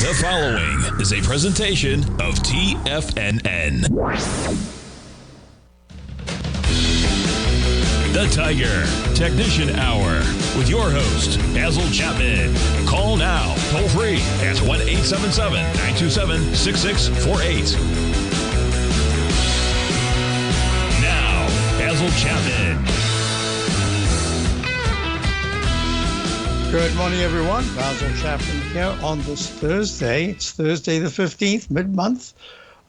The following is a presentation of TFNN. The Tiger Technician Hour with your host, Basil Chapman. Call now, toll free at 1-877-927-6648. Now, Basil Chapman. Good morning, everyone. Basil Chapman here on this Thursday. It's Thursday the 15th, mid-month,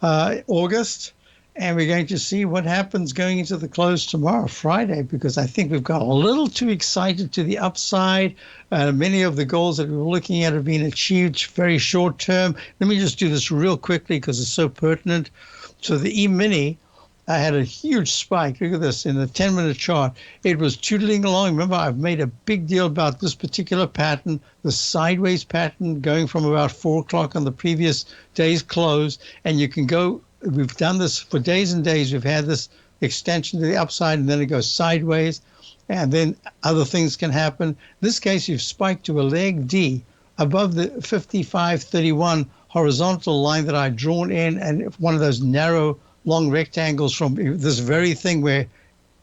August. And we're going to see what happens going into the close tomorrow, Friday, because I think we've got a little too excited to the upside. Many of the goals that we were looking at have been achieved very short term. Let me just do this real quickly because it's so pertinent. So the E-mini, I had a huge spike. Look at this in the 10-minute chart. It was tootling along. Remember, I've made a big deal about this particular pattern, the sideways pattern going from about 4 o'clock on the previous day's close. And you can go, we've done this for days and days. We've had this extension to the upside, and then it goes sideways. And then other things can happen. In this case, you've spiked to a leg D above the 55.31 horizontal line that I'd drawn in, and one of those narrow long rectangles from this very thing where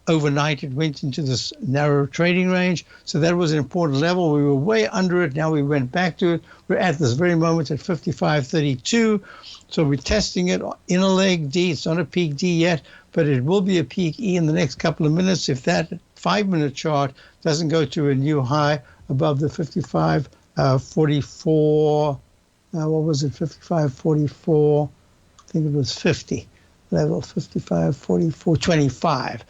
overnight it went into this narrow trading range. So that was an important level. We were way under it. Now we went back to it. We're at this very moment at 55.32. So we're testing it in a leg D. It's not a peak D yet, but it will be a peak E in the next couple of minutes if that 5-minute chart doesn't go to a new high above the 55.44. What was it? 55.44. I think it was 50. Level 55.44.25.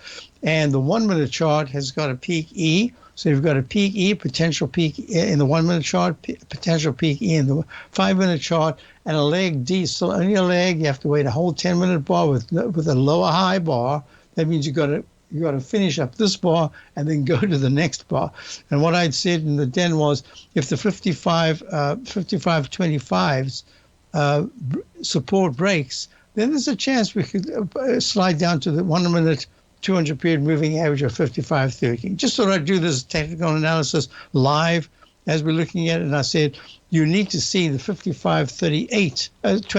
And the 1-minute chart has got a peak E. So you've got a peak E, potential peak in the 1-minute chart, potential peak E in the 5-minute chart, and a leg D. Still only a leg. You have to wait a whole 10-minute bar with a lower high bar. That means you got to finish up this bar and then go to the next bar. And what I'd said in the den was if the 55.25s support breaks, then there's a chance we could slide down to the 1-minute 200-period moving average of 55.30. Just thought I'd do this technical analysis live as we're looking at it. And I said, you need to see the 58. No, it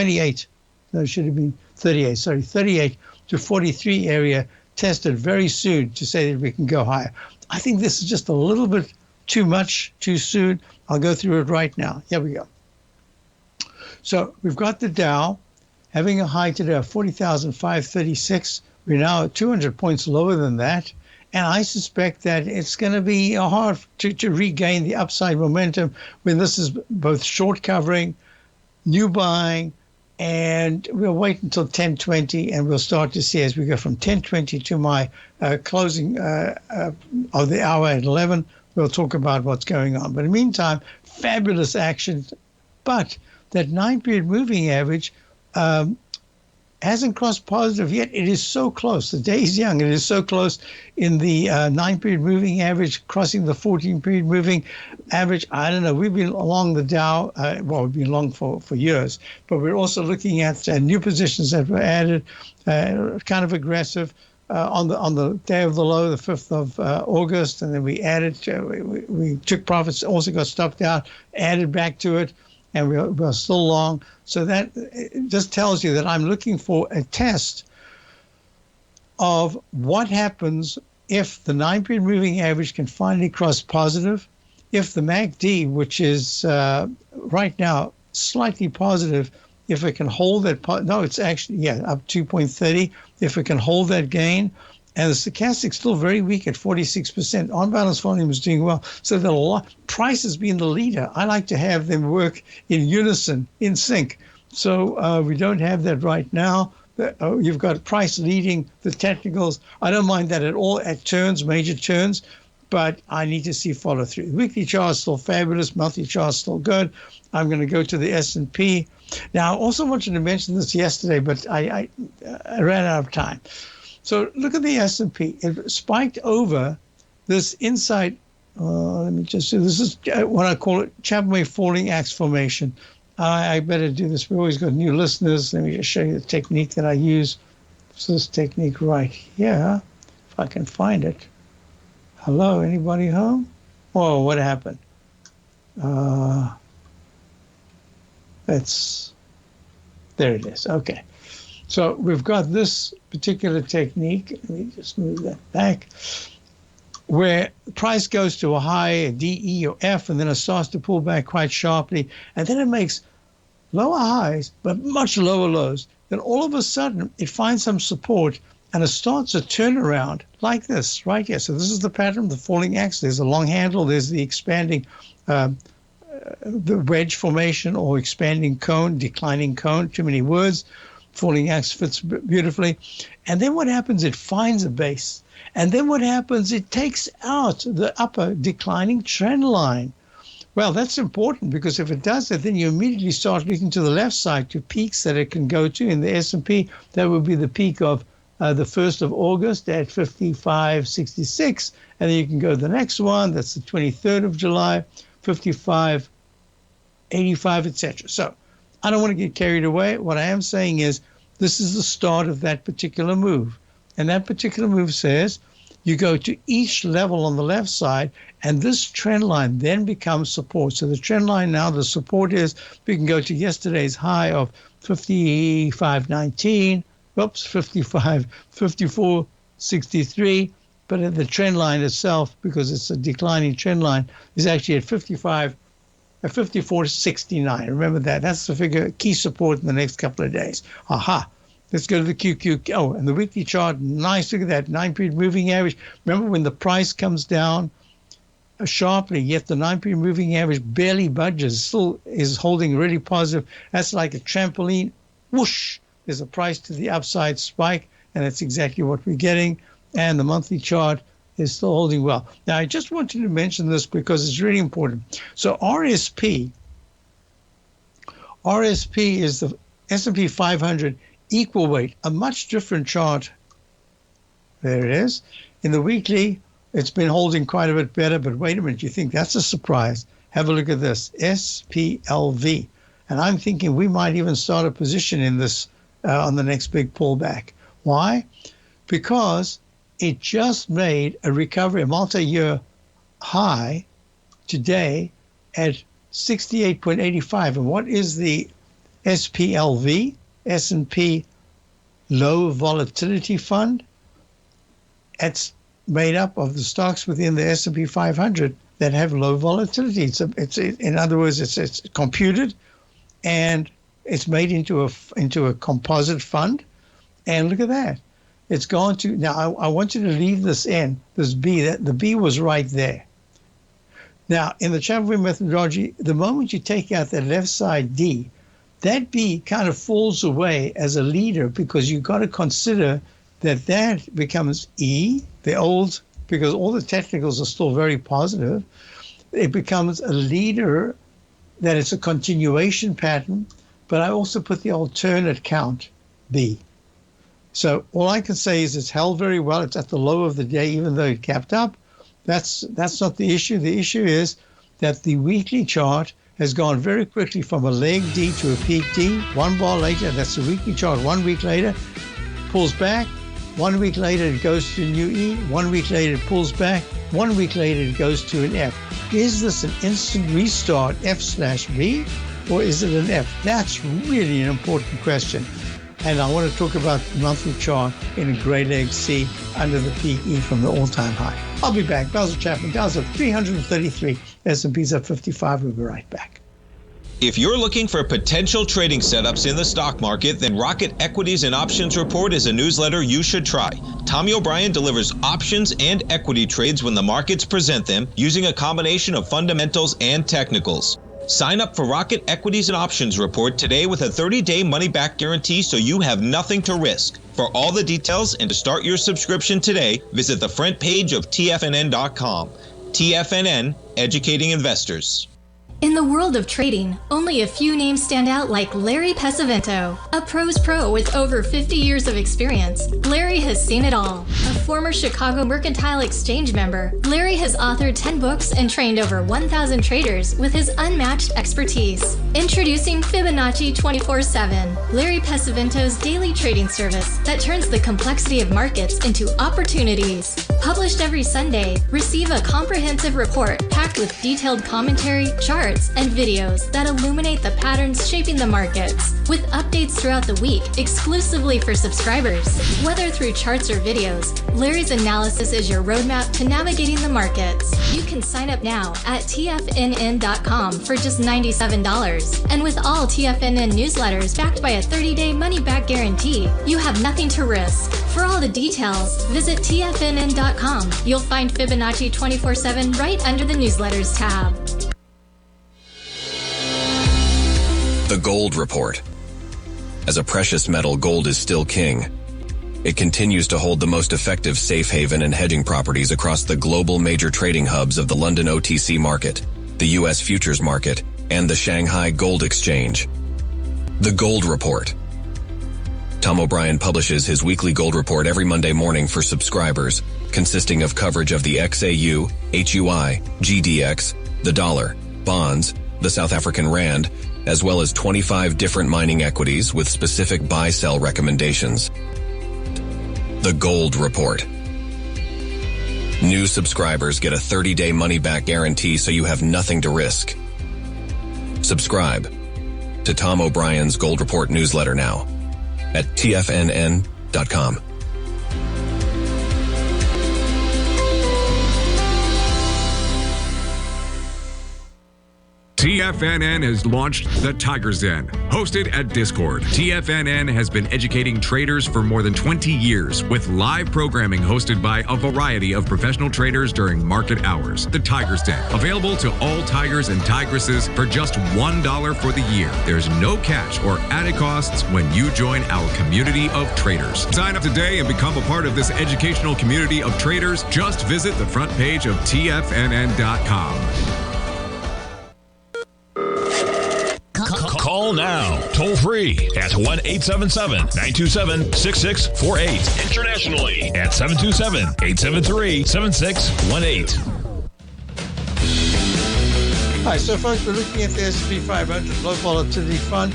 should have been 38. Sorry, 38 to 43 area tested very soon to say that we can go higher. I think this is just a little bit too much, too soon. I'll go through it right now. Here we go. So we've got the Dow having a high today of 40,536. We're now at 200 points lower than that. And I suspect that it's going to be hard to regain the upside momentum when this is both short covering, new buying, and we'll wait until 10:20 and we'll start to see as we go from 10:20 to my closing of the hour at 11, we'll talk about what's going on. But in the meantime, fabulous action. But that 9-period moving average hasn't crossed positive yet. It is so close. The day is young. It is so close in the 9-period moving average, crossing the 14-period moving average. I don't know. We've been along the Dow. We've been long for years. But we're also looking at new positions that were added, kind of aggressive on the day of the low, the 5th of August. And then we added, we took profits, also got stopped out, added back to it. And we're still long. So that just tells you that I'm looking for a test of what happens if the 9-period moving average can finally cross positive, if the MACD, which is right now slightly positive, if it can hold that, it's actually, up 2.30, if it can hold that gain. And the stochastic's still very weak at 46%. On-balance volume is doing well. So price has been the leader. I like to have them work in unison, in sync. So we don't have that right now. You've got price leading the technicals. I don't mind that at all at turns, major turns, but I need to see follow through. The weekly chart is still fabulous. Monthly chart is still good. I'm going to go to the S&P. Now, I also wanted to mention this yesterday, but I ran out of time. So look at the S&P. It spiked over this inside. Let me just do this. Is what I call it Chapman falling axe formation. I better do this. We've always got new listeners. Let me just show you the technique that I use. It's this technique right here, if I can find it. Hello, anybody home? Oh, what happened? There it is. Okay. So we've got this particular technique. Let me just move that back. Where price goes to a high, a D, E, or F, and then it starts to pull back quite sharply. And then it makes lower highs, but much lower lows. Then all of a sudden, it finds some support, and it starts a turnaround like this right here. So this is the pattern, the falling axe. There's a long handle. There's the expanding the wedge formation or expanding cone, declining cone, too many words. Falling axe fits beautifully. And then what happens? It finds a base. And then what happens? It takes out the upper declining trend line. Well, that's important because if it does that, then you immediately start looking to the left side to peaks that it can go to in the S&P. That would be the peak of the 1st of August at 55.66. And then you can go to the next one. That's the 23rd of July, 55.85, etc. So I don't want to get carried away. What I am saying is this is the start of that particular move. And that particular move says you go to each level on the left side, and this trend line then becomes support. So the trend line now, the support is, we can go to yesterday's high of 55.19, 54.63, but the trend line itself, because it's a declining trend line, is actually at 54.69. Remember that. That's the figure, key support in the next couple of days. Aha. Let's go to the QQ. Oh, and the weekly chart, nice. Look at that, 9-period moving average. Remember when the price comes down sharply, yet the 9-period moving average barely budges, still is holding really positive. That's like a trampoline. Whoosh! There's a price to the upside spike, and that's exactly what we're getting. And the monthly chart is still holding well. Now, I just wanted to mention this because it's really important. So RSP is the S&P 500 equal weight, a much different chart. There it is. In the weekly, it's been holding quite a bit better, but wait a minute, you think that's a surprise? Have a look at this, SPLV. And I'm thinking we might even start a position in this on the next big pullback. Why? Because it just made a recovery, a multi-year high today at 68.85. And what is the SPLV? S&P Low Volatility Fund. It's made up of the stocks within the S&P 500 that have low volatility. It's in other words, it's computed, and it's made into a composite fund. And look at that. It's gone to, now I want you to leave this in, this B, that the B was right there. Now, in the Chapman methodology, the moment you take out that left side D, that B kind of falls away as a leader because you've got to consider that becomes E, the old, because all the technicals are still very positive. It becomes a leader, that it's a continuation pattern, but I also put the alternate count, B. So all I can say is it's held very well. It's at the low of the day, even though it capped up. That's not the issue. The issue is that the weekly chart has gone very quickly from a leg D to a peak D. 1 bar later, that's the weekly chart. 1 week later, pulls back. 1 week later, it goes to a new E. 1 week later, it pulls back. 1 week later, it goes to an F. Is this an instant restart, F/B, or is it an F? That's really an important question. And I want to talk about the monthly chart in a gray leg C under the peak E from the all-time high. I'll be back. Basil Chapman, Dow's at 333. S&P's at 55. We'll be right back. If you're looking for potential trading setups in the stock market, then Rocket Equities and Options Report is a newsletter you should try. Tommy O'Brien delivers options and equity trades when the markets present them, using a combination of fundamentals and technicals. Sign up for Rocket Equities and Options Report today with a 30-day money-back guarantee, so you have nothing to risk. For all the details and to start your subscription today, visit the front page of TFNN.com. TFNN, educating investors. In the world of trading, only a few names stand out like Larry Pesavento, a pro's pro with over 50 years of experience. Larry has seen it all. A former Chicago Mercantile Exchange member, Larry has authored 10 books and trained over 1,000 traders with his unmatched expertise. Introducing Fibonacci 24/7, Larry Pesavento's daily trading service that turns the complexity of markets into opportunities. Published every Sunday, receive a comprehensive report packed with detailed commentary, charts, and videos that illuminate the patterns shaping the markets, with updates throughout the week exclusively for subscribers. Whether through charts or videos, Larry's analysis is your roadmap to navigating the markets. You can sign up now at TFNN.com for just $97. And with all TFNN newsletters backed by a 30-day money-back guarantee, you have nothing to risk. For all the details, visit TFNN.com. You'll find Fibonacci 24/7 right under the newsletters tab. The Gold Report. As a precious metal, gold is still king. It continues to hold the most effective safe haven and hedging properties across the global major trading hubs of the London OTC market, the U.S. futures market, and the Shanghai Gold Exchange. The Gold Report. Tom O'Brien publishes his weekly gold report every Monday morning for subscribers, consisting of coverage of the XAU, HUI, GDX, the dollar, bonds, the South African rand, as well as 25 different mining equities with specific buy-sell recommendations. The Gold Report. New subscribers get a 30-day money-back guarantee, so you have nothing to risk. Subscribe to Tom O'Brien's Gold Report newsletter now at TFNN.com. TFNN has launched The Tiger's Den, hosted at Discord. TFNN has been educating traders for more than 20 years with live programming hosted by a variety of professional traders during market hours. The Tiger's Den, available to all tigers and tigresses for just $1 for the year. There's no catch or added costs when you join our community of traders. Sign up today and become a part of this educational community of traders. Just visit the front page of TFNN.com. Call now, toll free at 1-877-927-6648. Internationally at 727-873-7618. Hi, so folks, we're looking at the S&P 500 low volatility fund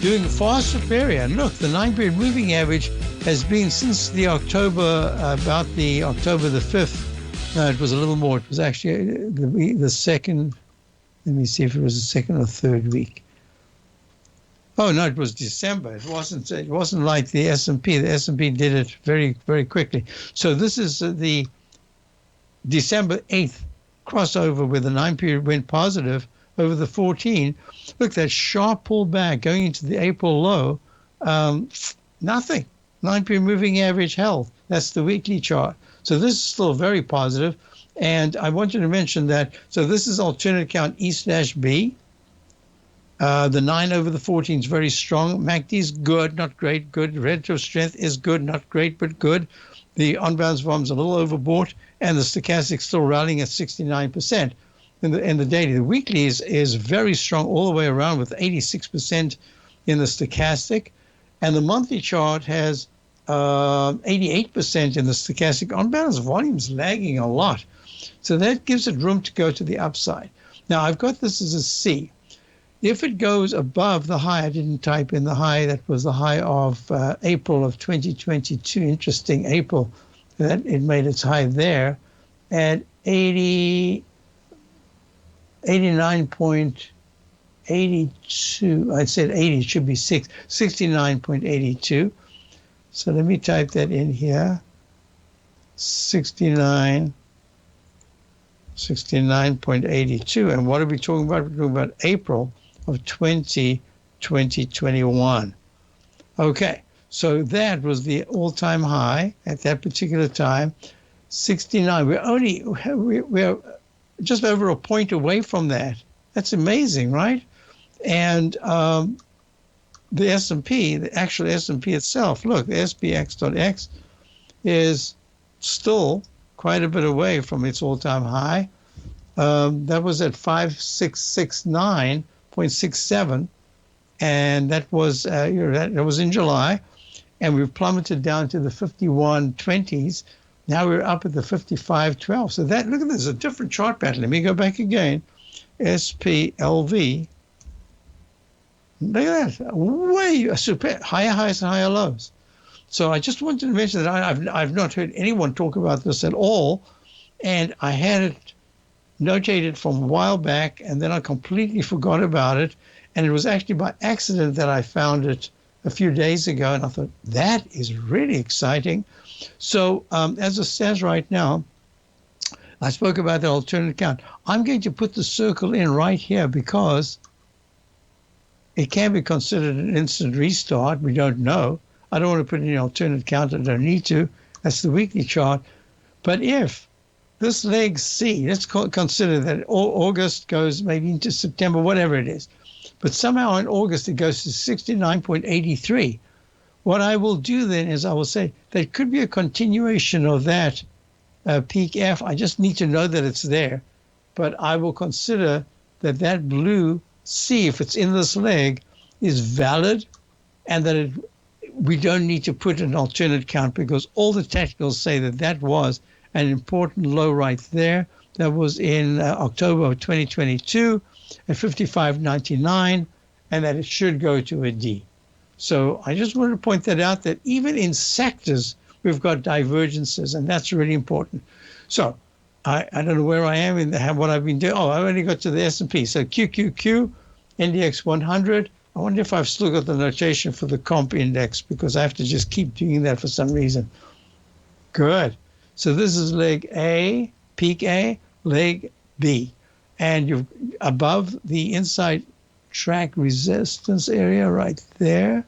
doing far superior. And look, the 9-period moving average has been since the October, about the October the 5th. No, it was a little more. It was actually the second. Let me see if it was the second or third week. Oh no, it was December. It wasn't like the S&P. The S&P did it very, very quickly. So this is the December 8th crossover where the 9-period went positive over the 14. Look, that sharp pullback going into the April low. Nothing. 9-period moving average held. That's the weekly chart. So this is still very positive. And I wanted to mention that. So this is alternate account E/B. The 9 over the 14 is very strong. MACD is good, not great, good. Relative strength is good, not great, but good. The on-bounds volume is a little overbought, and the stochastic still rallying at 69% in the daily. The weekly is very strong all the way around with 86% in the stochastic, and the monthly chart has 88% in the stochastic. On-bounds volume's lagging a lot, so that gives it room to go to the upside. Now I've got this as a C. If it goes above the high, I didn't type in the high, that was the high of April of 2022. Interesting, April, that it made its high there at 89.82. I said 80, it should be 69.82. So let me type that in here. 69.82. And what are we talking about? We're talking about April of 2021. Okay, so that was the all-time high at that particular time, 69. We're just over a point away from that. That's amazing, right? And the S&P, the actual S&P itself, look, the SPX.X is still quite a bit away from its all-time high. That was at 5669.67, and that was in July, and we've plummeted down to the 5120s. Now we're up at the 5512. So that, look at this, a different chart pattern. Let me go back again. SPLV. Look at that, way super higher highs and higher lows. So I just wanted to mention that I've not heard anyone talk about this at all, and I had it notated from a while back, and then I completely forgot about it, and it was actually by accident that I found it a few days ago, and I thought, that is really exciting. So as it stands right now, I spoke about the alternate count. I'm going to put the circle in right here because it can be considered an instant restart. We don't know. I don't want to put any alternate count. I don't need to. That's the weekly chart. But if this leg C, let's consider that August goes maybe into September, whatever it is. But somehow in August it goes to 69.83. What I will do then is I will say there could be a continuation of that peak F. I just need to know that it's there. But I will consider that that blue C, if it's in this leg, is valid, and that we don't need to put an alternate count because all the technicals say that that was an important low right there. That was in October of 2022 at 55.99, and that it should go to a D. So I just wanted to point that out, that even in sectors, we've got divergences, and that's really important. So I don't know where I am in what I've been doing. Oh, I only got to the S&P. So QQQ, NDX 100. I wonder if I've still got the notation for the comp index, because I have to just keep doing that for some reason. Good. So this is leg A, peak A, leg B. And you're above the inside track resistance area right there,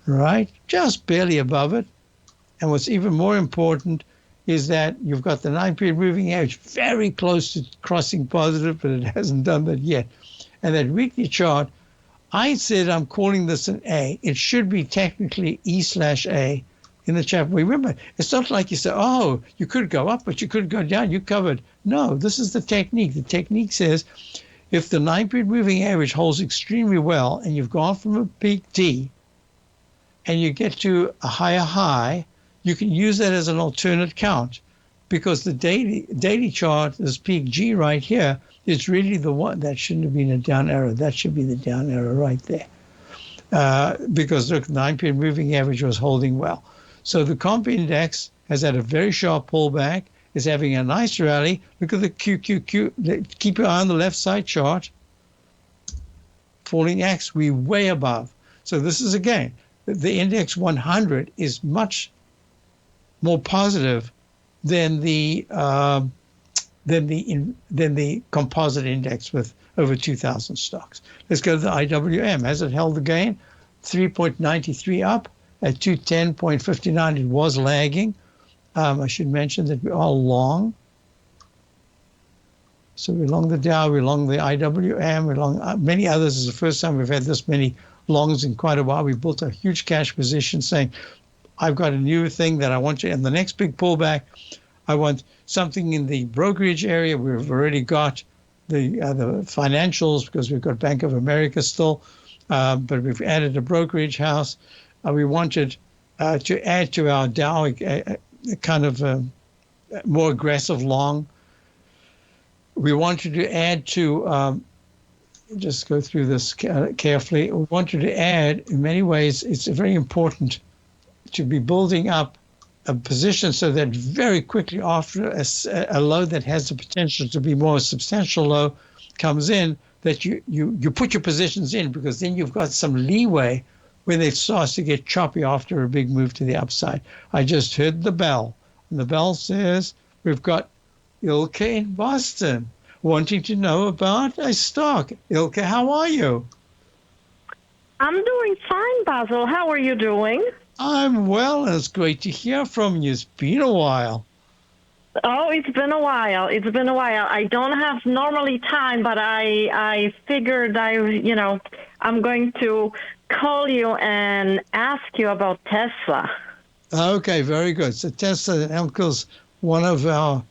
right? Just barely above it. And what's even more important is that you've got the 9-period moving average very close to crossing positive, but it hasn't done that yet. And that weekly chart, I said I'm calling this an A. It should be technically E/A in the chapter. Remember, it's not like you say, oh, you could go up, but you could go down. You covered. No, this is the technique. The technique says if the 9-period moving average holds extremely well and you've gone from a peak D and you get to a higher high, you can use that as an alternate count, because the daily chart, this peak G right here, is really the one that shouldn't have been a down arrow. That should be the down arrow right there. Because look, the 9-period moving average was holding well. So the comp index has had a very sharp pullback, is having a nice rally. Look at the QQQ. Keep your eye on the left side chart. Falling X, we're way above. So this is, again, the index 100 is much more positive than the composite index with over 2,000 stocks. Let's go to the IWM. Has it held the gain? 3.93 up at 210.59. It was lagging. I should mention that we are long. So we're long the Dow, we're long the IWM, we're long many others. It's the first time we've had this many longs in quite a while. We built a huge cash position saying, I've got a new thing that I want to, and the next big pullback, I want something in the brokerage area. We've already got the financials because we've got Bank of America still, but we've added a brokerage house. We wanted to add to our Dow a kind of a more aggressive long. We wanted to add to, just go through this carefully. We wanted to add, in many ways, it's very important to be building up a position so that very quickly after a low that has the potential to be more substantial low comes in, that you put your positions in, because then you've got some leeway when it starts to get choppy after a big move to the upside. I just heard the bell, and the bell says we've got Ilke in Boston wanting to know about a stock. Ilke, how are you? I'm doing fine, Basil. How are you doing? I'm well, and it's great to hear from you. It's been a while. Oh, it's been a while. I don't have normally time, but I figured I'm going to call you and ask you about Tesla. Okay, very good. So Tesla, Elke's one of our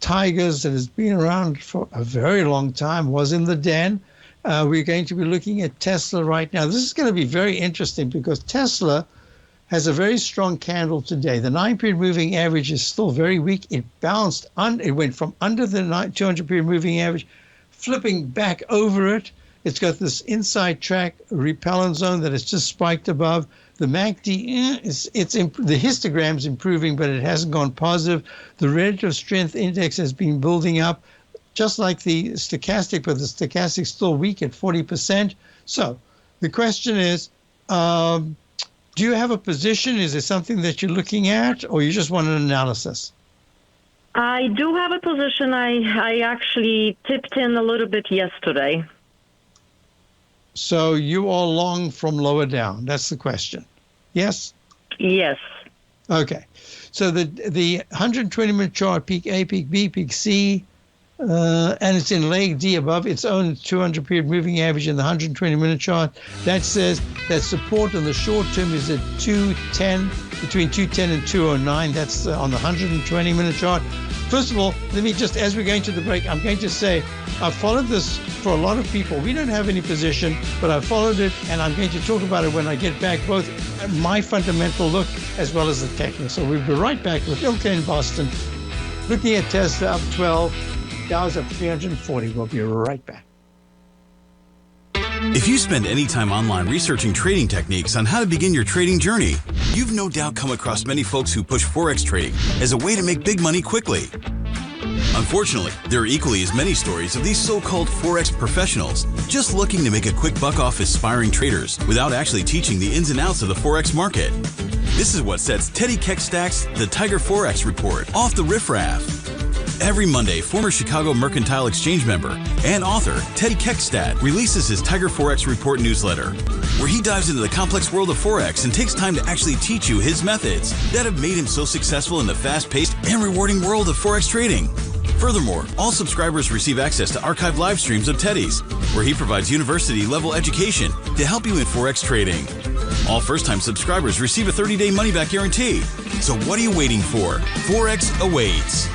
tigers that has been around for a very long time, was in the den. We're going to be looking at Tesla right now. This is going to be very interesting because Tesla has a very strong candle today. The 9-period moving average is still very weak. It bounced, it went from under the 200-period moving average, flipping back over it It's got this inside track repellent zone that has just spiked above. The MACD, the histogram's improving, but it hasn't gone positive. The relative strength index has been building up, just like the stochastic, but the stochastic's still weak at 40%. So the question is, do you have a position? Is there something that you're looking at, or you just want an analysis? I do have a position. I actually tipped in a little bit yesterday. So you are long from lower down. That's the question. Yes? Yes. Okay. So the 120-minute chart, peak A, peak B, peak C, and it's in leg D above its own 200-period moving average in the 120-minute chart. That says that support on the short term is at 210, between 210 and 209. That's on the 120-minute chart. First of all, let me just, as we're going to the break, I'm going to say I've followed this for a lot of people. We don't have any position, but I've followed it, and I'm going to talk about it when I get back, both my fundamental look as well as the technical. So we'll be right back with Ilke in Boston, looking at Tesla up 12, Dow's up 340. We'll be right back. If you spend any time online researching trading techniques on how to begin your trading journey, you've no doubt come across many folks who push Forex trading as a way to make big money quickly. Unfortunately, there are equally as many stories of these so-called Forex professionals just looking to make a quick buck off aspiring traders without actually teaching the ins and outs of the Forex market. This is what sets Teddy Keckstack's The Tiger Forex Report off the riffraff. Every Monday, former Chicago Mercantile Exchange member and author Teddy Keckstack releases his Tiger Forex Report newsletter, where he dives into the complex world of Forex and takes time to actually teach you his methods that have made him so successful in the fast-paced and rewarding world of Forex trading. Furthermore, all subscribers receive access to archived live streams of Teddy's, where he provides university-level education to help you in Forex trading. All first-time subscribers receive a 30-day money-back guarantee. So what are you waiting for? Forex awaits.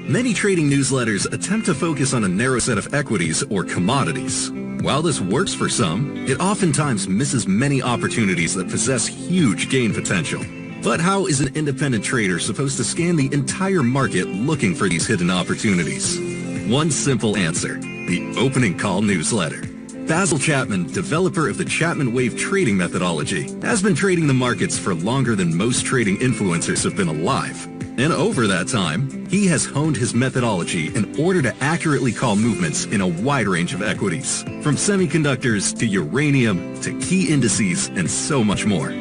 Many trading newsletters attempt to focus on a narrow set of equities or commodities. While this works for some, it oftentimes misses many opportunities that possess huge gain potential. But how is an independent trader supposed to scan the entire market looking for these hidden opportunities? One simple answer: the opening call newsletter. Basil Chapman, developer of the Chapman Wave trading methodology, has been trading the markets for longer than most trading influencers have been alive. And over that time, he has honed his methodology in order to accurately call movements in a wide range of equities, from semiconductors to uranium to key indices and so much more.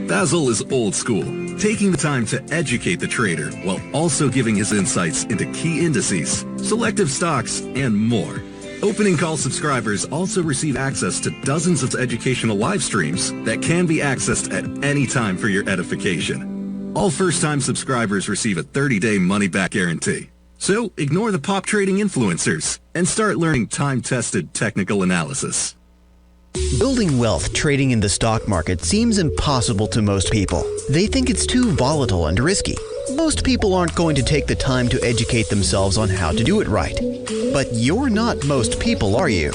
Basil is old school, taking the time to educate the trader while also giving his insights into key indices, selective stocks, and more. Opening call subscribers also receive access to dozens of educational live streams that can be accessed at any time for your edification. All first-time subscribers receive a 30-day money-back guarantee. So ignore the pop trading influencers and start learning time-tested technical analysis. Building wealth trading in the stock market seems impossible to most people. They think it's too volatile and risky. Most people aren't going to take the time to educate themselves on how to do it right. But you're not most people, are you?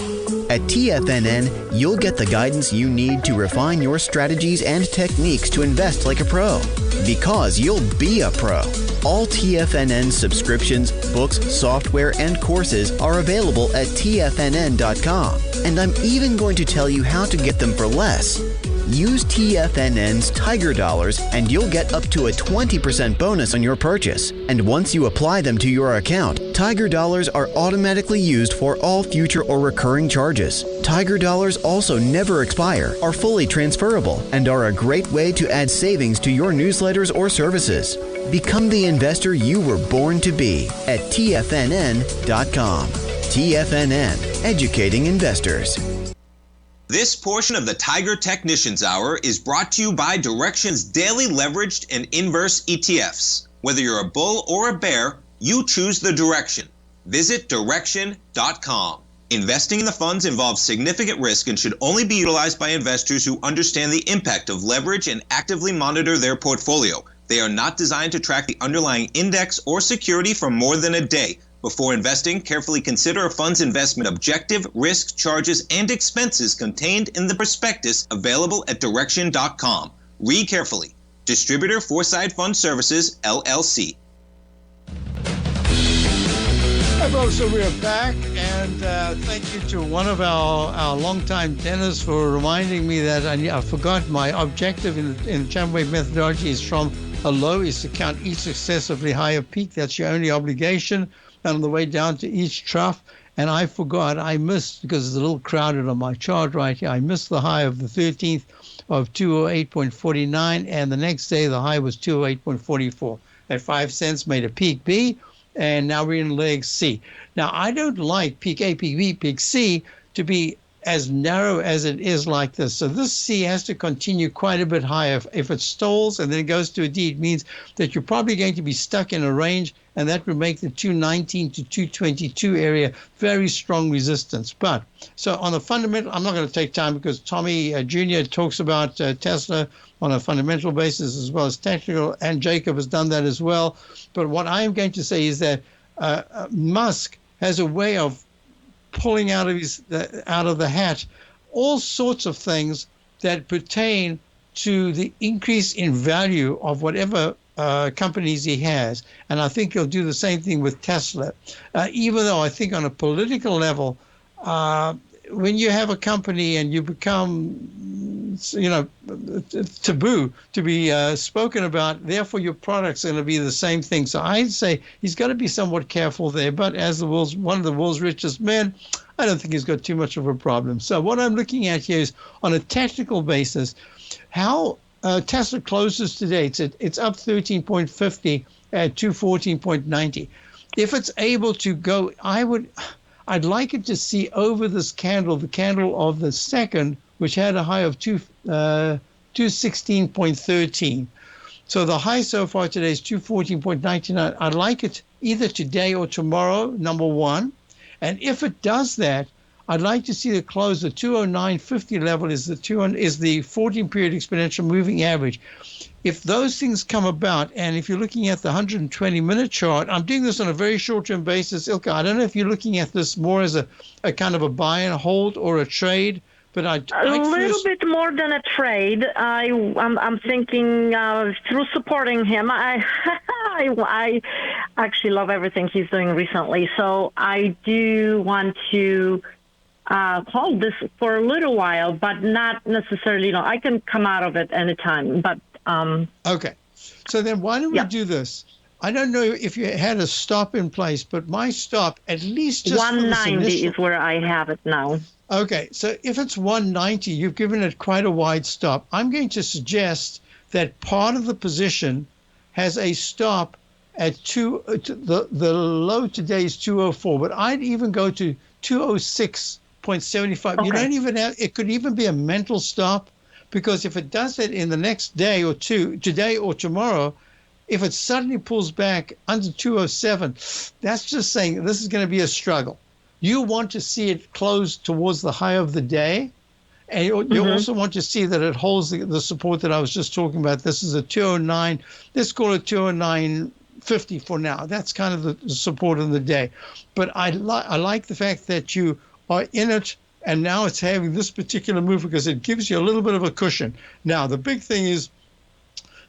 At TFNN, you'll get the guidance you need to refine your strategies and techniques to invest like a pro. Because you'll be a pro. All TFNN subscriptions, books, software, and courses are available at TFNN.com. And I'm even going to tell you how to get them for less. Use TFNN's Tiger Dollars and you'll get up to a 20% bonus on your purchase. And once you apply them to your account, Tiger Dollars are automatically used for all future or recurring charges. Tiger Dollars also never expire, are fully transferable, and are a great way to add savings to your newsletters or services. Become the investor you were born to be at TFNN.com. TFNN, educating investors. This portion of the Tiger Technicians Hour is brought to you by Direxion's daily leveraged and inverse ETFs. Whether you're a bull or a bear, you choose the direction. Visit Direxion.com. Investing in the funds involves significant risk and should only be utilized by investors who understand the impact of leverage and actively monitor their portfolio. They are not designed to track the underlying index or security for more than a day. Before investing, carefully consider a fund's investment objective, risk, charges, and expenses contained in the prospectus available at Direxion.com. Read carefully. Distributor Foreside Fund Services, LLC. Hi, folks. So we're back, and thank you to one of our longtime dentists for reminding me that I forgot my objective in the Chapman Wave methodology is from a low is to count each successively higher peak. That's your only obligation. And on the way down to each trough, and I forgot, I missed, because it's a little crowded on my chart right here, I missed the high of the 13th of 208.49, and the next day the high was 208.44. That 5 cents made a peak B, and now we're in leg C. Now, I don't like peak A, peak B, peak C to be as narrow as it is like this. So this C has to continue quite a bit higher. If it stalls and then it goes to a D, it means that you're probably going to be stuck in a range, and that would make the 219 to 222 area very strong resistance. But so on the fundamental, I'm not going to take time because Tommy Jr. talks about Tesla on a fundamental basis as well as technical, and Jacob has done that as well. But what I'm going to say is that Musk has a way of pulling out of the hat all sorts of things that pertain to the increase in value of whatever companies he has. And I think he'll do the same thing with Tesla. Even though I think on a political level, when you have a company and you become, taboo to be spoken about, therefore your product's going to be the same thing. So I'd say he's got to be somewhat careful there. But as one of the world's richest men, I don't think he's got too much of a problem. So what I'm looking at here is on a technical basis, how Tesla closes today. It's up 13.50 at 214.90. If it's able to go, I'd like it to see over this candle, the candle of the second, which had a high of 216.13. So the high so far today is 214.99. I'd like it either today or tomorrow, number one. And if it does that, I'd like to see the close. The 209.50 level is the 14-period exponential moving average. If those things come about, and if you're looking at the 120-minute chart, I'm doing this on a very short-term basis. Ilka, I don't know if you're looking at this more as a kind of a buy and hold or a trade, but a little bit more than a trade. I'm thinking through supporting him. I actually love everything he's doing recently, so I do want to hold this for a little while, but not necessarily. I can come out of it anytime, but. Okay. So then why don't we do this? I don't know if you had a stop in place, but my stop, at least just 190 is where I have it now. Okay. So if it's 190, you've given it quite a wide stop. I'm going to suggest that part of the position has a stop at the low today is 204, but I'd even go to 206.75. Okay. You don't even have, it could even be a mental stop. Because if it does that in the next day or two, today or tomorrow, if it suddenly pulls back under 207, that's just saying this is going to be a struggle. You want to see it close towards the high of the day, and you also want to see that it holds the support that I was just talking about. This is a 209. Let's call it 209.50 for now. That's kind of the support of the day. But I like the fact that you are in it. And now it's having this particular move because it gives you a little bit of a cushion. Now, the big thing is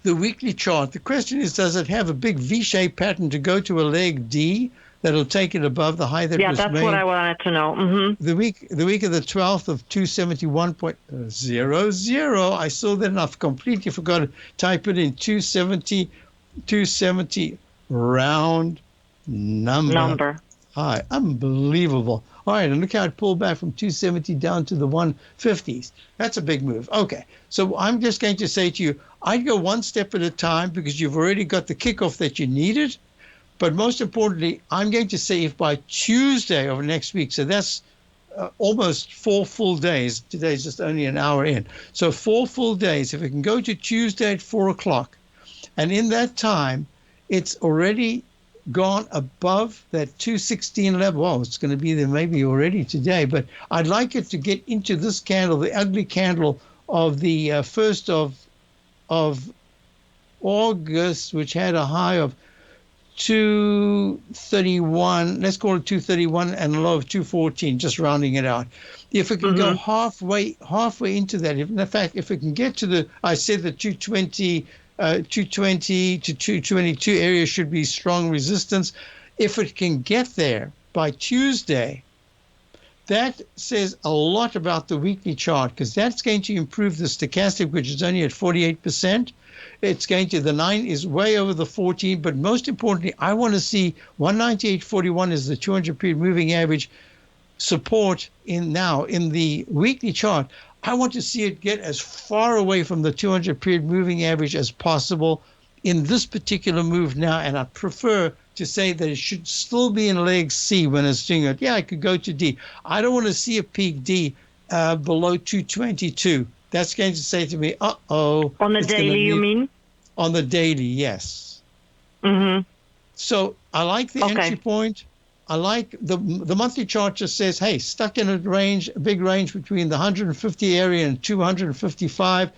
the weekly chart. The question is, does it have a big V-shaped pattern to go to a leg D that'll take it above the high that was made? Yeah, that's what I wanted to know. Mm-hmm. The week of the 12th of 271.00. I saw that and I've completely forgot to type it in. 270 round number. High. Unbelievable. All right, and look how it pulled back from 270 down to the 150s. That's a big move. Okay, so I'm just going to say to you, I'd go one step at a time because you've already got the kickoff that you needed. But most importantly, I'm going to say if by Tuesday of next week, so that's almost 4 full days. Today's just only an hour in. So 4 full days. If it can go to Tuesday at 4 o'clock, and in that time, it's already gone above that 216 level. Well, it's going to be there maybe already today, but I'd like it to get into this candle, the ugly candle of the 1st of August, which had a high of 231. Let's call it 231 and a low of 214, just rounding it out. If it can go halfway into that, in fact, if it can get to I said the 220 220 to 222 area should be strong resistance. If it can get there by Tuesday, that says a lot about the weekly chart, because that's going to improve the stochastic, which is only at 48%. It's going to, the 9 is way over the 14, but most importantly, I want to see 198.41 is the 200 period moving average support in the weekly chart. I want to see it get as far away from the 200 period moving average as possible in this particular move now, and I prefer to say that it should still be in leg C when it's doing it. Yeah, I could go to D. I don't want to see a peak D below 222. That's going to say to me, uh-oh. On the daily, you mean? On the daily, yes. Mm-hmm. So I like the entry point. I like the monthly chart just says, hey, stuck in a big range between the 150 area and 255.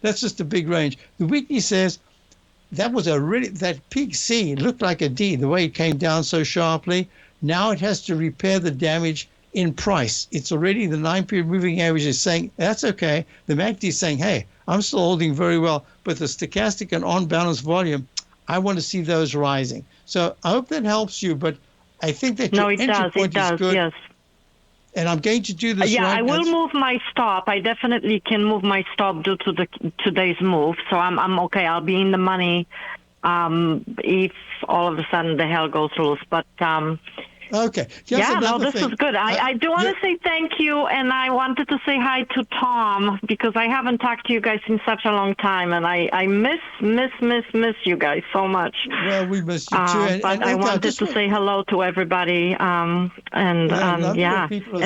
That's just a big range. The weekly says, that peak C looked like a D, the way it came down so sharply. Now it has to repair the damage in price. It's already, the 9-period moving average is saying, that's okay. The MACD is saying, hey, I'm still holding very well, but the stochastic and on-balance volume, I want to see those rising. So I hope that helps you, but I think that your entry point is good. Yes. And I'm going to do this. Yeah, I will move my stop. I definitely can move my stop due to today's move. So I'm okay. I'll be in the money if all of a sudden the hell goes loose. But okay. This is good. I do want to say thank you, and I wanted to say hi to Tom, because I haven't talked to you guys in such a long time, and I miss you guys so much. Well, we miss you too. But I wanted to say hello to everybody, and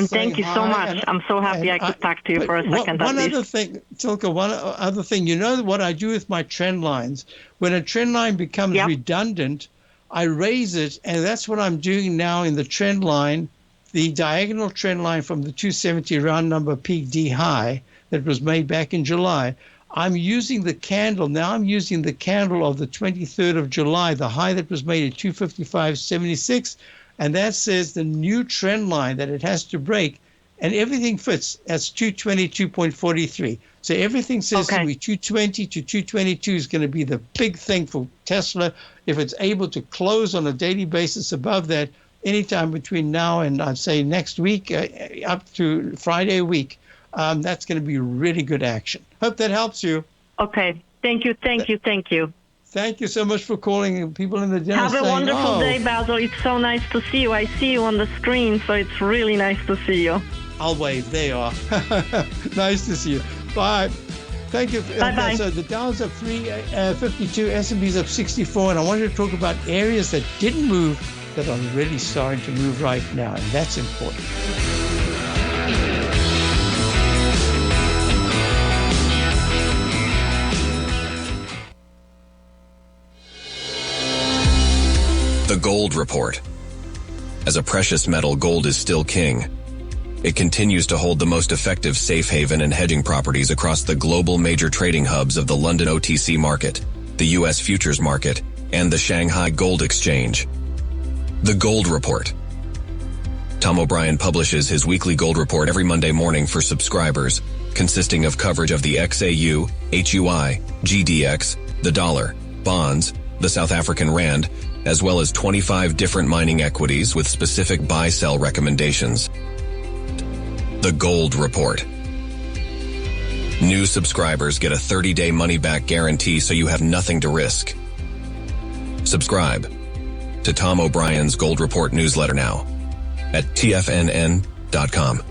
thank you so much. I'm so happy I could talk to you for a second. One other thing, Tilka, you know what I do with my trend lines? When a trend line becomes redundant, I raise it, and that's what I'm doing now in the trend line, the diagonal trend line from the 270 round number peak D high that was made back in July. I'm using the candle. Now I'm using the candle of the 23rd of July, the high that was made at 255.76, and that says the new trend line that it has to break, and everything fits. That's 222.43. So everything says to me 220 to 222 is going to be the big thing for Tesla. If it's able to close on a daily basis above that, anytime between now and I'd say next week, up to Friday week, that's going to be really good action. Hope that helps you. Okay. Thank you. Thank you so much for calling. People in the dinner Have a wonderful day, Basil. It's so nice to see you. I see you on the screen, so it's really nice to see you. I'll wave. There you are. Nice to see you. Bye. Thank you. Bye-bye. So the Dow's up 352, S&P's up 64, and I wanted to talk about areas that didn't move that are really starting to move right now, and that's important. The Gold Report. As a precious metal, gold is still king. It continues to hold the most effective safe haven and hedging properties across the global major trading hubs of the London OTC market, the U.S. futures market, and the Shanghai Gold Exchange. The Gold Report. Tom O'Brien publishes his weekly gold report every Monday morning for subscribers, consisting of coverage of the XAU, HUI, GDX, the dollar, bonds, the South African rand, as well as 25 different mining equities with specific buy-sell recommendations. The Gold Report. New subscribers get a 30-day money-back guarantee, so you have nothing to risk. Subscribe to Tom O'Brien's Gold Report newsletter now at TFNN.com.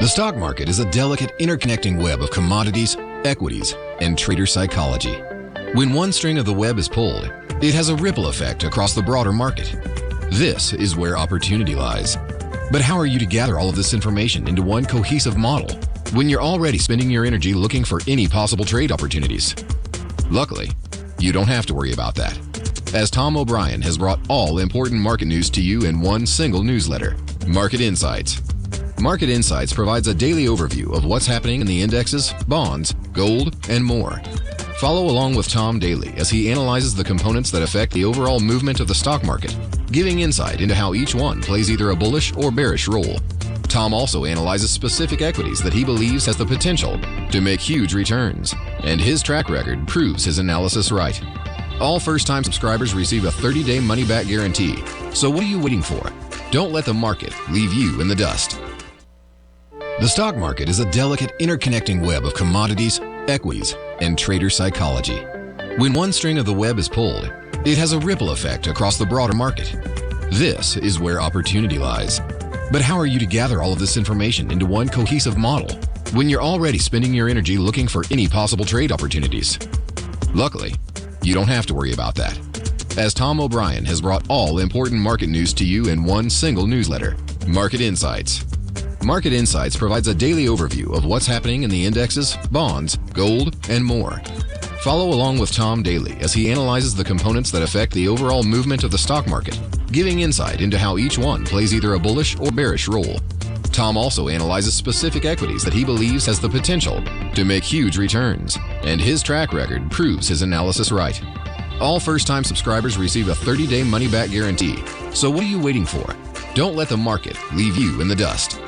The stock market is a delicate, interconnecting web of commodities, equities, and trader psychology. When one string of the web is pulled, it has a ripple effect across the broader market. This is where opportunity lies. But how are you to gather all of this information into one cohesive model when you're already spending your energy looking for any possible trade opportunities? Luckily, you don't have to worry about that, as Tom O'Brien has brought all important market news to you in one single newsletter, Market Insights. Market Insights provides a daily overview of what's happening in the indexes, bonds, gold, and more. Follow along with Tom daily as he analyzes the components that affect the overall movement of the stock market, giving insight into how each one plays either a bullish or bearish role. Tom also analyzes specific equities that he believes has the potential to make huge returns, and his track record proves his analysis right. All first-time subscribers receive a 30-day money-back guarantee. So what are you waiting for? Don't let the market leave you in the dust. The stock market is a delicate, interconnecting web of commodities, equities, and trader psychology. When one string of the web is pulled, it has a ripple effect across the broader market. This is where opportunity lies. But how are you to gather all of this information into one cohesive model when you're already spending your energy looking for any possible trade opportunities? Luckily, you don't have to worry about that, as Tom O'Brien has brought all important market news to you in one single newsletter, Market Insights. Market Insights provides a daily overview of what's happening in the indexes, bonds, gold, and more. Follow along with Tom daily as he analyzes the components that affect the overall movement of the stock market, giving insight into how each one plays either a bullish or bearish role. Tom also analyzes specific equities that he believes has the potential to make huge returns, and his track record proves his analysis right. All first-time subscribers receive a 30-day money-back guarantee. So what are you waiting for? Don't let the market leave you in the dust.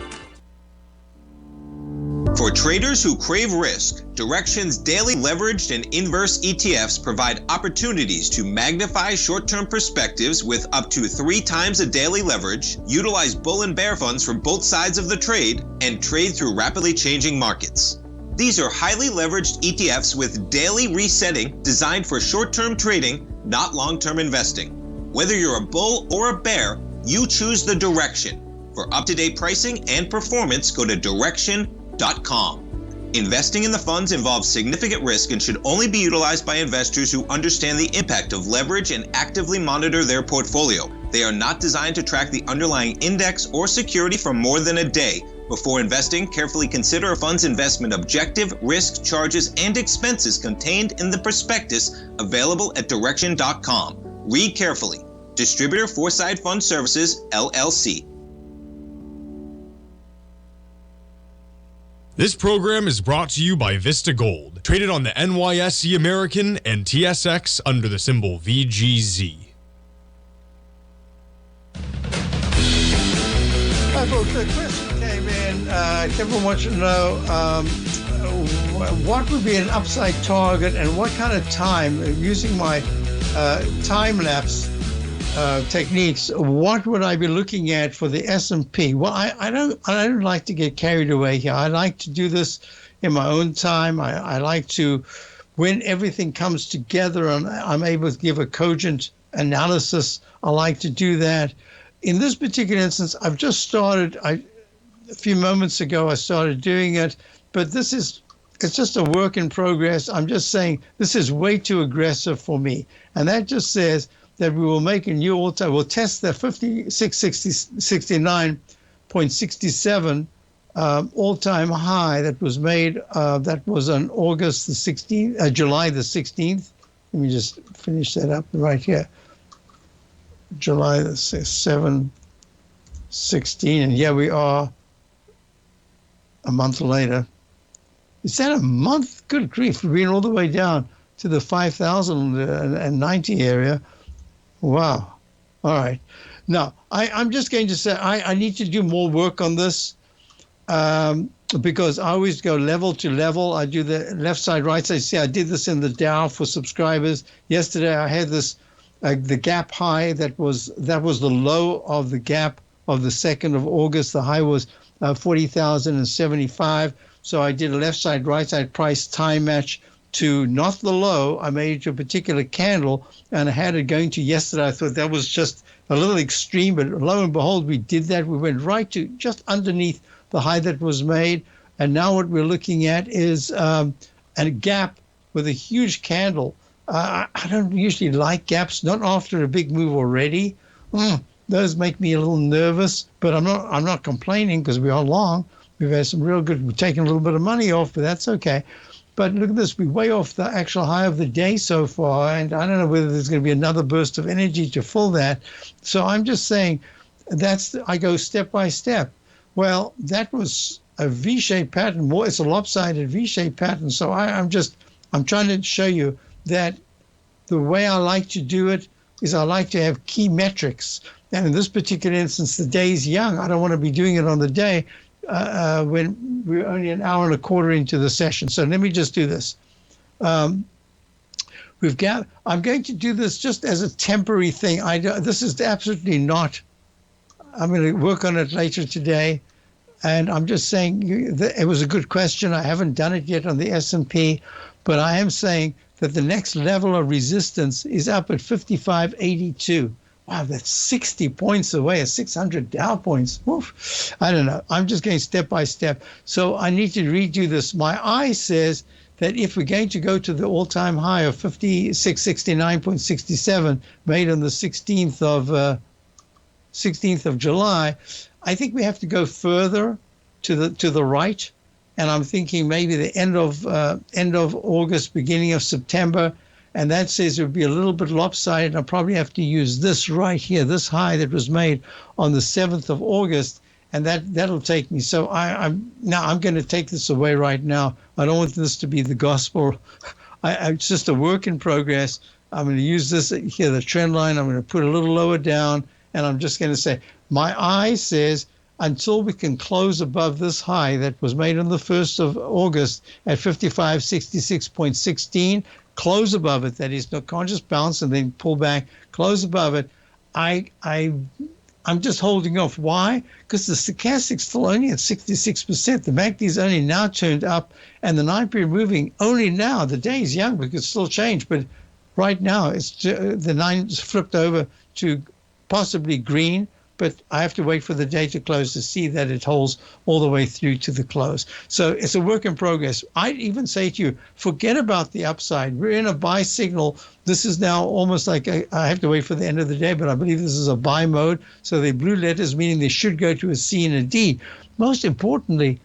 For traders who crave risk, Direxion's daily leveraged and inverse ETFs provide opportunities to magnify short-term perspectives with up to 3 times a daily leverage, utilize bull and bear funds from both sides of the trade, and trade through rapidly changing markets. These are highly leveraged ETFs with daily resetting designed for short-term trading, not long-term investing. Whether you're a bull or a bear, you choose the Direxion. For up-to-date pricing and performance, go to Direxion.com. Investing in the funds involves significant risk and should only be utilized by investors who understand the impact of leverage and actively monitor their portfolio. They are not designed to track the underlying index or security for more than a day. Before investing, carefully consider a fund's investment objective, risk, charges, and expenses contained in the prospectus available at Direxion.com. Read carefully. Distributor Foreside Fund Services, LLC. This program is brought to you by Vista Gold, traded on the NYSE American and TSX under the symbol VGZ. Hi folks, a question came in. Everyone wants to know what would be an upside target and what kind of time, using my time-lapse techniques, what would I be looking at for the S&P? Well, I don't like to get carried away here. I like to do this in my own time. I like to, when everything comes together and I'm able to give a cogent analysis, I like to do that. In this particular instance, I've just started, a few moments ago I started doing it, but it's just a work in progress. I'm just saying this is way too aggressive for me. And that just says that we will make a new all-time. We'll test the 69.67 all-time high that was made. That was on August the 16th, July the 16th. Let me just finish that up right here. July the 7/16, and here we are a month later. Is that a month? Good grief, we've been all the way down to the 5,090 area. Wow. All right. Now, I'm just going to say I need to do more work on this because I always go level to level. I do the left side, right side. See, I did this in the Dow for subscribers. Yesterday, I had this, the gap high that was the low of the gap of the 2nd of August. The high was 40,075. So I did a left side, right side price time match to not the low. I made it to a particular candle and I had it going to yesterday. I thought that was just a little extreme, but lo and behold, we did that. We went right to just underneath the high that was made. And now what we're looking at is a gap with a huge candle. I don't usually like gaps, not after a big move already. Those make me a little nervous, but I'm not complaining because we are long. We've had some real good, we've taken a little bit of money off, but that's okay. But look at this, we're way off the actual high of the day so far, and I don't know whether there's going to be another burst of energy to fill that. So I'm just saying I go step by step. Well, that was a V-shaped pattern. It's a lopsided V-shaped pattern. So I'm trying to show you that the way I like to do it, is I like to have key metrics. And in this particular instance, the day's young. I don't want to be doing it on the day when we're only an hour and a quarter into the session. So let me just do this. I'm going to do this just as a temporary thing. This is absolutely not. I'm going to work on it later today. And I'm just saying it was a good question. I haven't done it yet on the S&P, but I am saying that the next level of resistance is up at 55.82. Wow, that's 60 points away, 600 Dow points. Oof. I don't know. I'm just going step by step. So I need to redo this. My eye says that if we're going to go to the all-time high of 5669.67 made on the 16th of July, I think we have to go further to the right. And I'm thinking maybe the end of August, beginning of September. And that says it would be a little bit lopsided. I'll probably have to use this right here, this high that was made on the 7th of August. And that'll take me. So I'm going to take this away right now. I don't want this to be the gospel. It's just a work in progress. I'm going to use this here, the trend line. I'm going to put a little lower down. And I'm just going to say, my eye says until we can close above this high that was made on the 1st of August at 5566.16, close above it, that is, can't just bounce and then pull back, close above it. I'm just holding off. Why? Because the stochastic's still only at 66%. The MACD's only now turned up, and the 9-period moving only now. The day is young, but it could still change. But right now, the 9's flipped over to possibly green, but I have to wait for the day to close to see that it holds all the way through to the close. So it's a work in progress. I'd even say to you, forget about the upside. We're in a buy signal. This is now almost like I have to wait for the end of the day, but I believe this is a buy mode. So the blue letters, meaning they should go to a C and a D. Most importantly,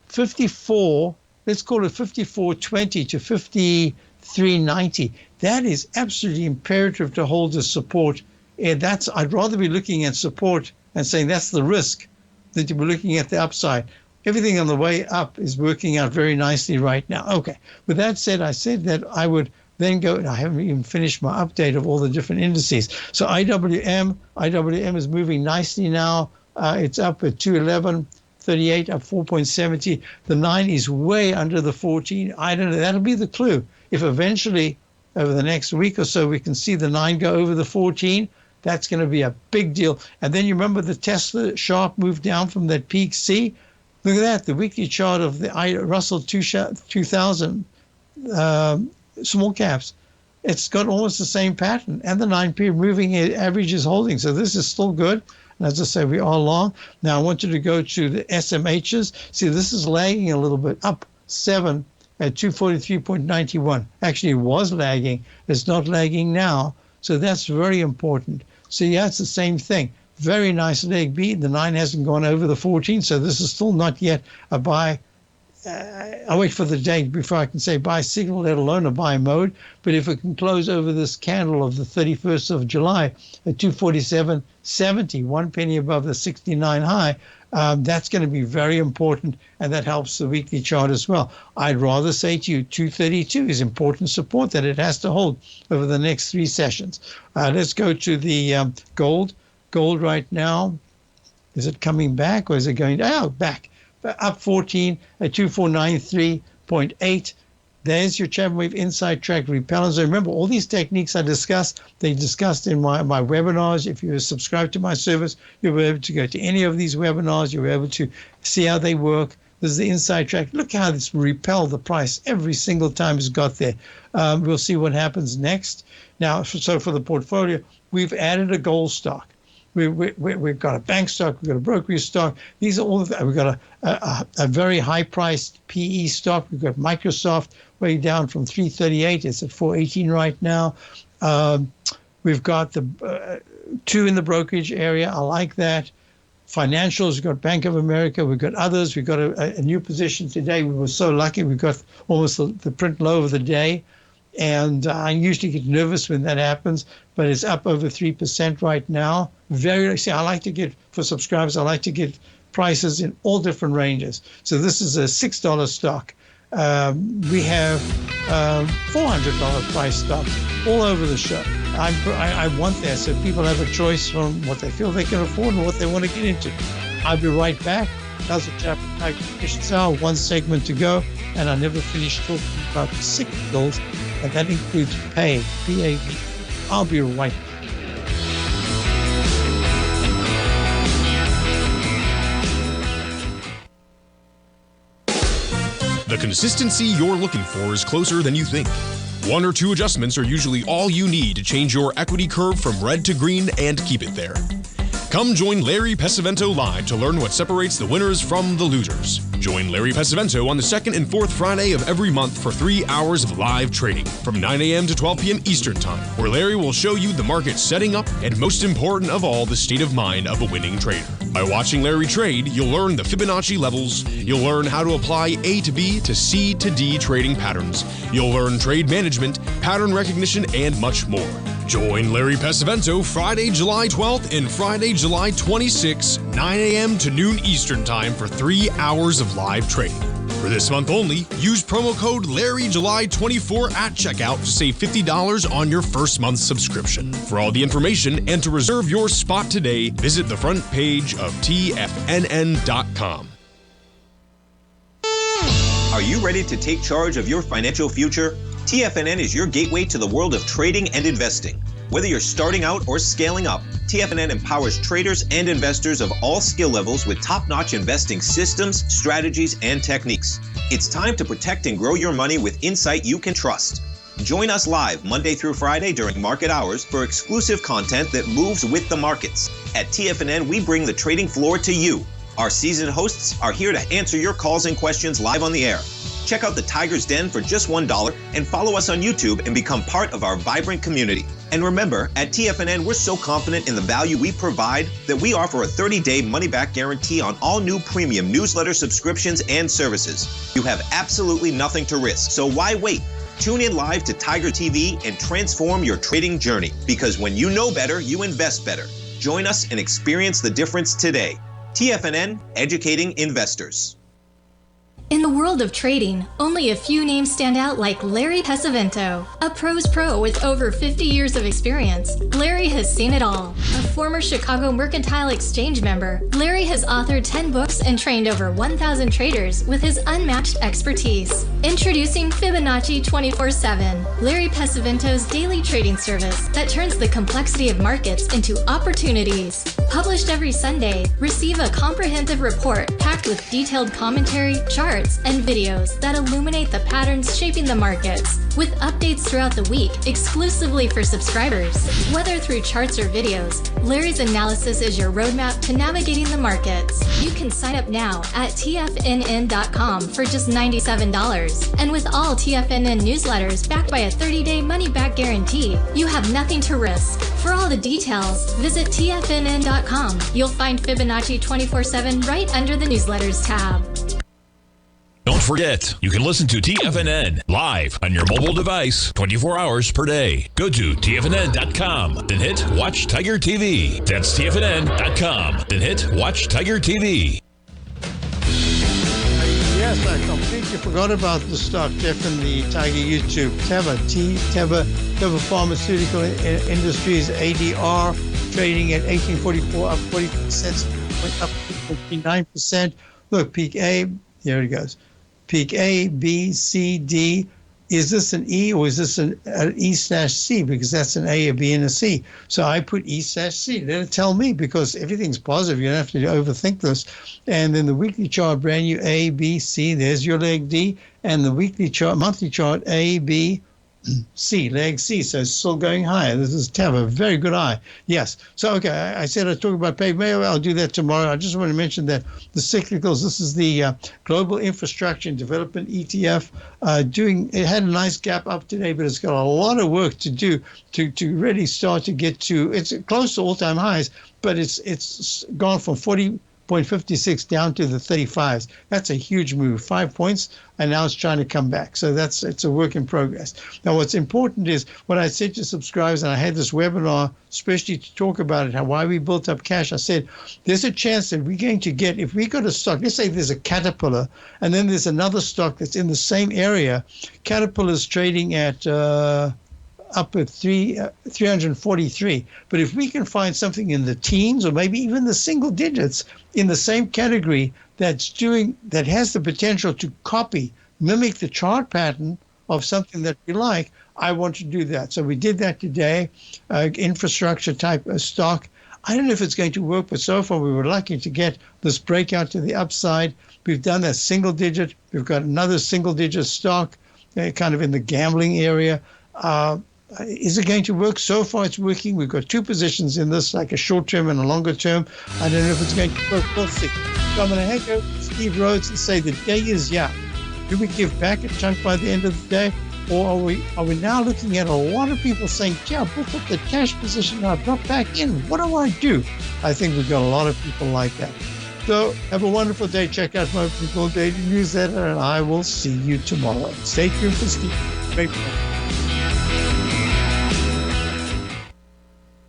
54, let's call it 54.20 to 53.90. That is absolutely imperative to hold the support. And I'd rather be looking at support and saying that's the risk than to be looking at the upside. Everything on the way up is working out very nicely right now. Okay. With that said, I said that I would then go, and I haven't even finished my update of all the different indices. So IWM is moving nicely now. It's up at 211.38, up 4.70. The 9 is way under the 14. I don't know. That'll be the clue. If eventually over the next week or so we can see the 9 go over the 14, that's going to be a big deal. And then you remember the Tesla sharp move down from that peak C? Look at that, the weekly chart of the Russell 2000 small caps. It's got almost the same pattern. And the 9-period moving average is holding. So this is still good. And as I say, we are long. Now I want you to go to the SMHs. See, this is lagging a little bit, up 7 at 243.91. Actually, it was lagging. It's not lagging now. So that's very important. So yeah, it's the same thing. Very nice leg B. The 9 hasn't gone over the 14, so this is still not yet a buy. I'll wait for the day before I can say buy signal, let alone a buy mode. But if it can close over this candle of the 31st of July at 247.70, 1 penny above the 69 high, that's going to be very important, and that helps the weekly chart as well. I'd rather say to you 232 is important support that it has to hold over the next 3 sessions. Let's go to the gold. Gold right now, is it coming back or is it going back? Up 14 at 2493.8. There's your Chapman Wave Inside Track repellents. So remember, all these techniques I discussed, they discussed in my webinars. If you subscribe to my service, you'll be able to go to any of these webinars. You'll be able to see how they work. This is the Inside Track. Look how it's repelled the price every single time it's got there. We'll see what happens next. Now, so for the portfolio, we've added a gold stock. We've got a bank stock, we've got a brokerage stock. These are all we've got a very high-priced PE stock. We've got Microsoft way down from 338. It's at 418 right now. We've got the 2 in the brokerage area. I like that. Financials, we've got Bank of America. We've got others. We've got a new position today. We were so lucky. We've got almost the print low of the day. And I usually get nervous when that happens, but it's up over 3% right now. I like to get, for subscribers, I like to get prices in all different ranges. So this is a $6 stock. We have $400 price stocks all over the show. I want that so people have a choice from what they feel they can afford and what they want to get into. I'll be right back. Basil Chapman, Tiger Efficiency Hour, one segment to go, and I never finished talking about the cyclicals, and that includes PAVE, P-A-V. I'll be right back. The consistency you're looking for is closer than you think. One or two adjustments are usually all you need to change your equity curve from red to green and keep it there. Come join Larry Pesavento live to learn what separates the winners from the losers. Join Larry Pesavento on the second and fourth Friday of every month for 3 hours of live trading from 9 a.m. to 12 p.m. Eastern Time, where Larry will show you the market setting up and, most important of all, the state of mind of a winning trader. By watching Larry trade, you'll learn the Fibonacci levels, you'll learn how to apply A to B to C to D trading patterns, you'll learn trade management, pattern recognition, and much more. Join Larry Pesavento Friday, July 12th and Friday, July 26th, 9 a.m. to noon Eastern Time for 3 hours of live trading. For this month only, use promo code LarryJuly24 at checkout to save $50 on your first month's subscription. For all the information and to reserve your spot today, visit the front page of TFNN.com. Are you ready to take charge of your financial future? TFNN is your gateway to the world of trading and investing. Whether you're starting out or scaling up, TFNN empowers traders and investors of all skill levels with top-notch investing systems, strategies, and techniques. It's time to protect and grow your money with insight you can trust. Join us live Monday through Friday during market hours for exclusive content that moves with the markets. At TFNN, we bring the trading floor to you. Our seasoned hosts are here to answer your calls and questions live on the air. Check out the Tiger's Den for just $1 and follow us on YouTube and become part of our vibrant community. And remember, at TFNN, we're so confident in the value we provide that we offer a 30-day money-back guarantee on all new premium newsletter subscriptions and services. You have absolutely nothing to risk, so why wait? Tune in live to Tiger TV and transform your trading journey, because when you know better, you invest better. Join us and experience the difference today. TFNN, educating investors. In the world of trading, only a few names stand out like Larry Pesavento. A pro's pro with over 50 years of experience, Larry has seen it all. A former Chicago Mercantile Exchange member, Larry has authored 10 books and trained over 1,000 traders with his unmatched expertise. Introducing Fibonacci 24/7, Larry Pesavento's daily trading service that turns the complexity of markets into opportunities. Published every Sunday, receive a comprehensive report packed with detailed commentary, charts, and videos that illuminate the patterns shaping the markets, with updates throughout the week exclusively for subscribers. Whether through charts or videos, Larry's analysis is your roadmap to navigating the markets. You can sign up now at TFNN.com for just $97. And with all TFNN newsletters backed by a 30-day money-back guarantee, you have nothing to risk. For all the details, visit TFNN.com. You'll find Fibonacci 24/7 right under the newsletters tab. Don't forget, you can listen to TFNN live on your mobile device 24 hours per day. Go to TFNN.com, then hit Watch Tiger TV. That's TFNN.com, then hit Watch Tiger TV. Yes, I completely forgot about the stock, Jeff, in the Tiger YouTube. Teva Pharmaceutical Industries, ADR, trading at 1844, up 40 cents, went up 59%. Look, peak A, here it goes. Peak A, B, C, D. Is this an E or is this an E/C? Because that's an A, a B, and a C. So I put E/C. Let it tell me, because everything's positive. You don't have to overthink this. And then the weekly chart, brand new A, B, C. There's your leg D. And the weekly chart, monthly chart, A, B, C, leg C. So it's still going higher. This is Teva, very good eye. Yes. So, okay, I said I'd talk about PAVE. Maybe I'll do that tomorrow. I just want to mention that the cyclicals, this is the Global Infrastructure and Development ETF. It had a nice gap up today, but it's got a lot of work to do to really start to get to, it's close to all-time highs, but it's gone from 40 0.56 down to the 35s. That's a huge move, 5 points, and now it's trying to come back. So it's a work in progress. Now, what's important is what I said to subscribers, and I had this webinar especially to talk about it, why we built up cash. I said, there's a chance that we're going to get, if we got a stock, let's say there's a Caterpillar, and then there's another stock that's in the same area. Caterpillar's trading at up at 343. But if we can find something in the teens or maybe even the single digits in the same category that has the potential to mimic the chart pattern of something that we like, I want to do that. So we did that today, infrastructure type of stock. I don't know if it's going to work, but so far we were lucky to get this breakout to the upside. We've done that single digit. We've got another single digit stock kind of in the gambling area. Is it going to work? So far it's working. We've got two positions in this, like a short term and a longer term. I don't know if it's going to work. We'll see. So I'm going to hang over to Steve Rhodes and say the day is young. Do we give back a chunk by the end of the day? Or are we now looking at a lot of people saying, yeah, book up the cash position now, drop back in. What do I do? I think we've got a lot of people like that. So have a wonderful day. Check out my People Daily newsletter, and I will see you tomorrow. Stay tuned for Steve. Great.